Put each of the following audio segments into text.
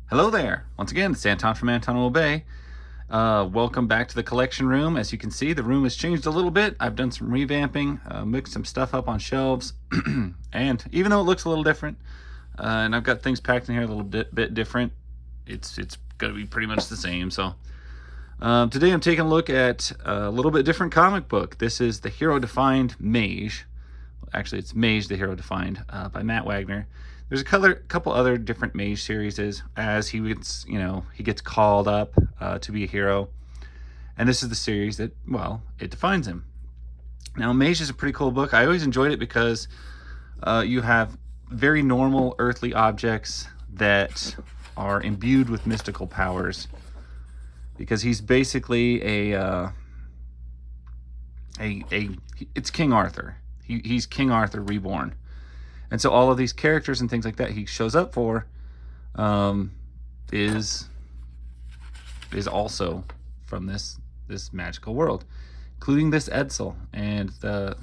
Hello there. Once again, it's Anton from Anton Will Obey. Welcome back to the collection room. As you can see, the room has changed a little bit. I've done some revamping, mixed some stuff up on shelves, and even though it looks a little different, and I've got things packed in here a little bit different, it's going to be pretty much the same. So today I'm taking a look at a little bit different comic book. This is the Hero Defined Mage. Actually, it's Mage, the Hero Defined, by Matt Wagner. There's a couple other different Mage series as he gets called up to be a hero, and this is the series that, well, it defines him. Now, Mage is a pretty cool book. I always enjoyed it because you have very normal earthly objects that are imbued with mystical powers. Because he's basically it's King Arthur. He's King Arthur reborn. And so all of these characters and things like that he shows up for is also from this magical world, including this Edsel. And the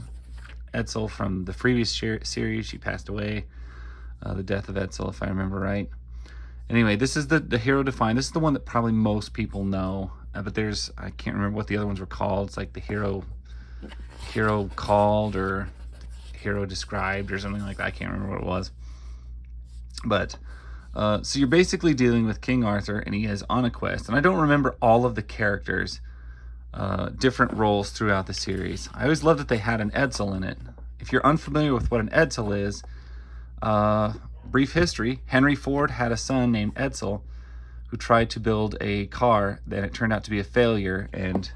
Edsel from the previous series, she passed away. The death of Edsel, if I remember right. Anyway, this is the Hero Defined. This is the one that probably most people know. But I can't remember what the other ones were called. It's like the Hero Called or Hero Described or something like that. I can't remember what it was. But so you're basically dealing with King Arthur, and he is on a quest. And I don't remember all of the characters' different roles throughout the series. I always loved that they had an Edsel in it. If you're unfamiliar with what an Edsel is, brief history: Henry Ford had a son named Edsel who tried to build a car, then it turned out to be a failure, and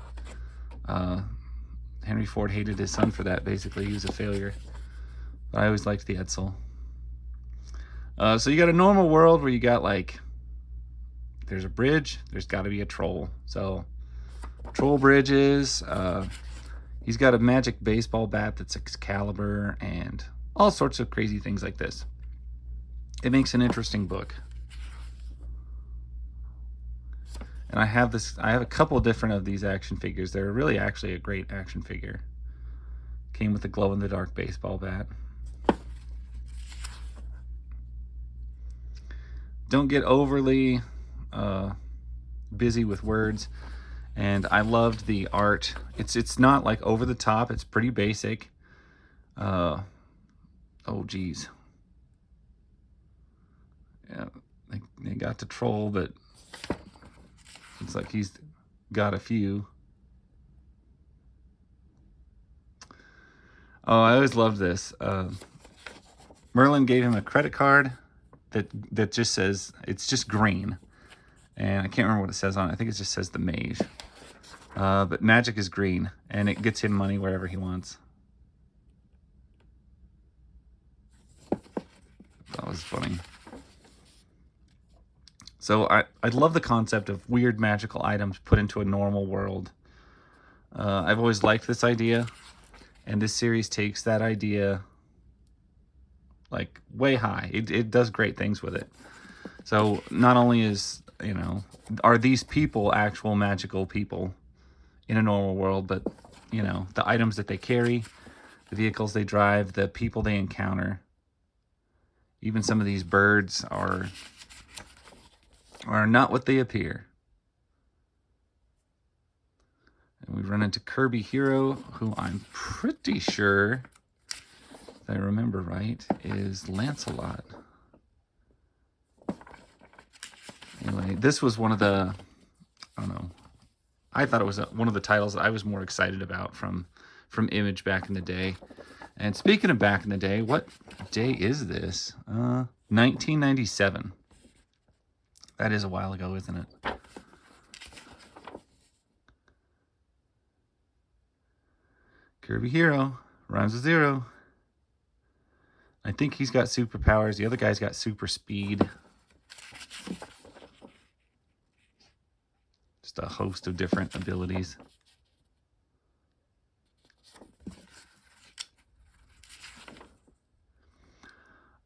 Henry Ford hated his son for that. Basically, he was a failure. But I always liked the Edsel. So you got a normal world where you got, like, there's a bridge, there's got to be a troll. So troll bridges. He's got a magic baseball bat that's Excalibur and all sorts of crazy things like this. It makes an interesting book. And I have a couple different of these action figures. They're really actually a great action figure. Came with a glow-in-the-dark baseball bat. Don't get overly busy with words. And I loved the art. It's not like over the top. It's pretty basic. Oh geez. Yeah, they got the troll, but it's like he's got a few. Oh, I always loved this. Merlin gave him a credit card that just says, it's just green. And I can't remember what it says on it. I think it just says the Mage. But magic is green, and it gets him money wherever he wants. That was funny. So I love the concept of weird magical items put into a normal world. I've always liked this idea, and this series takes that idea like way high. It does great things with it. So not only are these people actual magical people in a normal world, but the items that they carry, the vehicles they drive, the people they encounter, even some of these birds are not what they appear. And we run into Kirby Hero, who I'm pretty sure, if I remember right, is Lancelot. Anyway, this was one of the, I don't know, I thought it was one of the titles that I was more excited about from Image back in the day. And speaking of back in the day, what day is this? 1997. That is a while ago, isn't it? Kirby Hero rhymes with zero. I think he's got superpowers. The other guy's got super speed. Just a host of different abilities.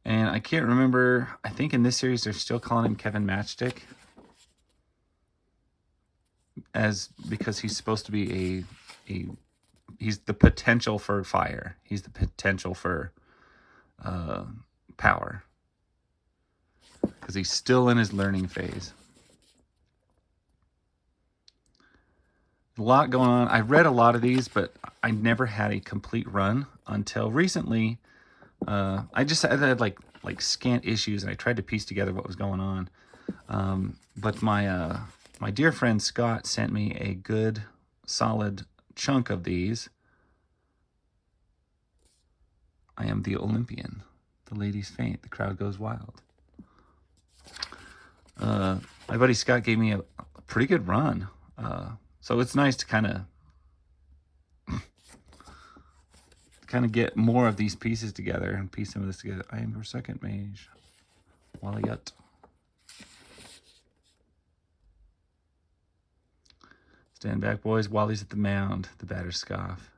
And I can't remember, I think in this series they're still calling him Kevin Matchstick, because he's supposed to be he's the potential for fire. He's the potential for power. because he's still in his learning phase. A lot going on. I read a lot of these, but I never had a complete run until recently. I just had like scant issues, and I tried to piece together what was going on. But my my dear friend Scott sent me a good solid chunk of these. I am the Olympian. The ladies faint. The crowd goes wild. My buddy Scott gave me a pretty good run. So it's nice to kind of get more of these pieces together and piece some of this together. I am your second mage. Waliut. Stand back, boys. Wally's at the mound. The batters scoff.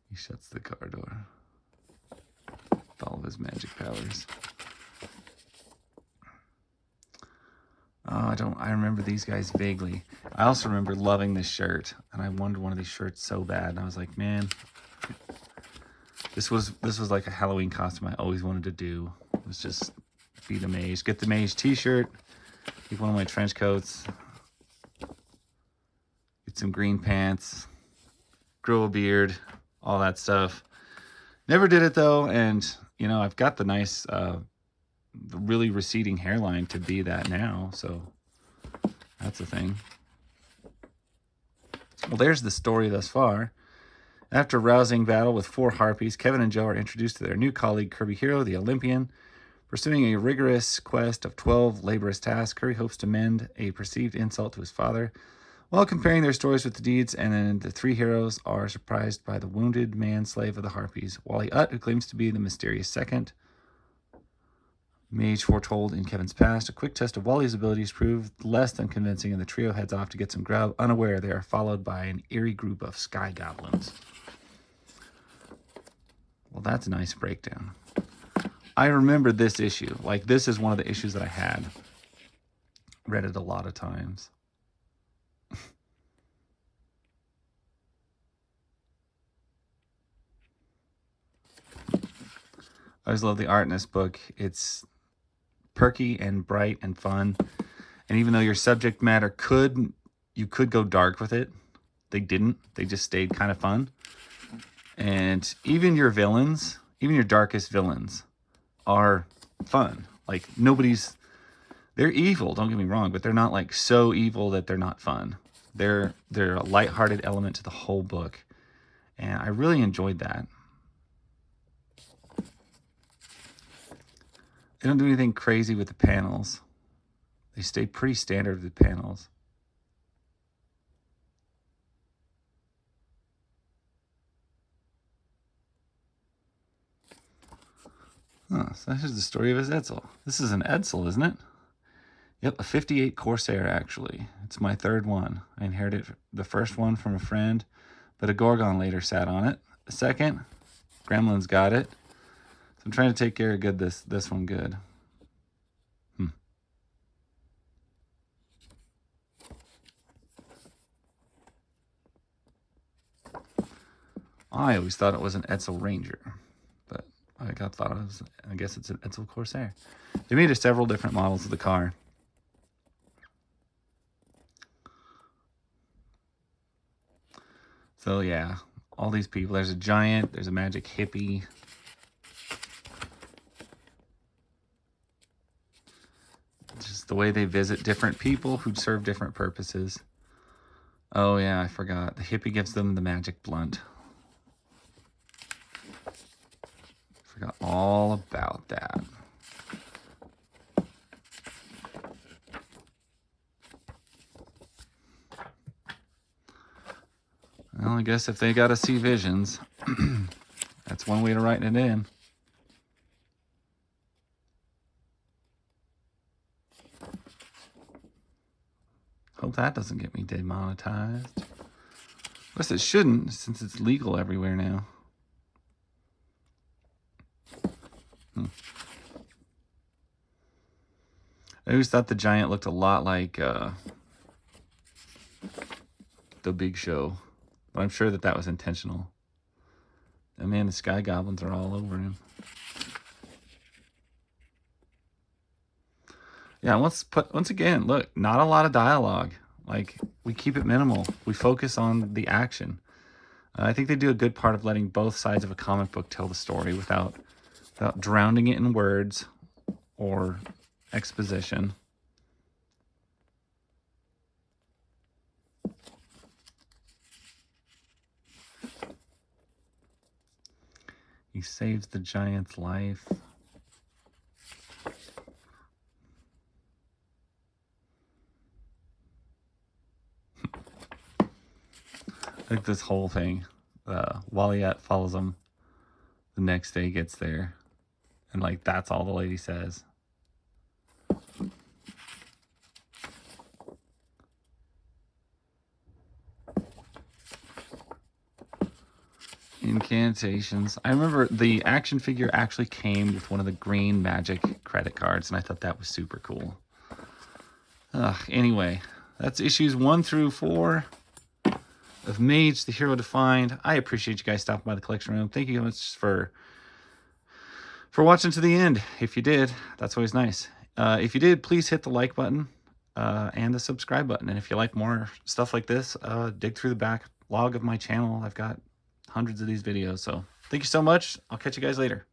He shuts the car door with all of his magic powers. Oh, I remember these guys vaguely. I also remember loving this shirt, and I wanted one of these shirts so bad. And I was like, man, this was like a Halloween costume I always wanted to do. It was just be the mage. Get the mage t-shirt, get one of my trench coats, get some green pants, grow a beard, all that stuff. Never did it though, and you know, I've got the nice the really receding hairline to be that now, so that's a thing. Well, there's the story thus far. After a rousing battle with 4 harpies, Kevin and Joe are introduced to their new colleague, Kirby Hero, the Olympian. Pursuing a rigorous quest of 12 laborious tasks, Kirby hopes to mend a perceived insult to his father. While comparing their stories with the deeds, and then the 3 heroes are surprised by the wounded man-slave of the harpies, Wally Ut, who claims to be the mysterious second mage foretold in Kevin's past. A quick test of Wally's abilities proved less than convincing, and the trio heads off to get some grub. Unaware, they are followed by an eerie group of sky goblins. Well, that's a nice breakdown. I remember this issue. Like, this is one of the issues that I had. Read it a lot of times. I always love the art in this book. It's perky and bright and fun. And even though your subject matter you could go dark with it, they didn't. They just stayed kind of fun. And even your villains, even your darkest villains, are fun. Like, they're evil, don't get me wrong, but they're not like so evil that they're not fun. They're a lighthearted element to the whole book. And I really enjoyed that. They don't do anything crazy with the panels. They stay pretty standard with the panels. Huh, so this is the story of his Edsel. This is an Edsel, isn't it? Yep, a 58 Corsair, actually. It's my 3rd one. I inherited the first one from a friend, but a Gorgon later sat on it. The second, Gremlin's got it. So I'm trying to take care of this one good. I always thought it was an Edsel Ranger, but I guess it's an Edsel Corsair. They made several different models of the car. So yeah, all these people. There's a giant, there's a magic hippie. Just the way they visit different people who serve different purposes. Oh yeah, I forgot. The hippie gives them the magic blunt. Forgot all about that. Well, I guess if they got to see visions, that's one way to write it in. Hope that doesn't get me demonetized. I guess it shouldn't, since it's legal everywhere now. I always thought the giant looked a lot like the Big Show, but I'm sure that was intentional. And man, the sky goblins are all over him. Yeah, once again, look, not a lot of dialogue. Like, we keep it minimal. We focus on the action. I think they do a good part of letting both sides of a comic book tell the story without drowning it in words or exposition. He saves the giant's life. Like this whole thing. Waliat follows him. The next day gets there. And like, that's all the lady says. Incantations. I remember the action figure actually came with one of the green magic credit cards, and I thought that was super cool. Anyway, that's issues 1 through 4 of Mage, the Hero Defined. I appreciate you guys stopping by the collection room. Thank you so much for watching to the end. If you did, that's always nice. If you did, please hit the like button and the subscribe button. And if you like more stuff like this, dig through the backlog of my channel. I've got hundreds of these videos. So thank you so much. I'll catch you guys later.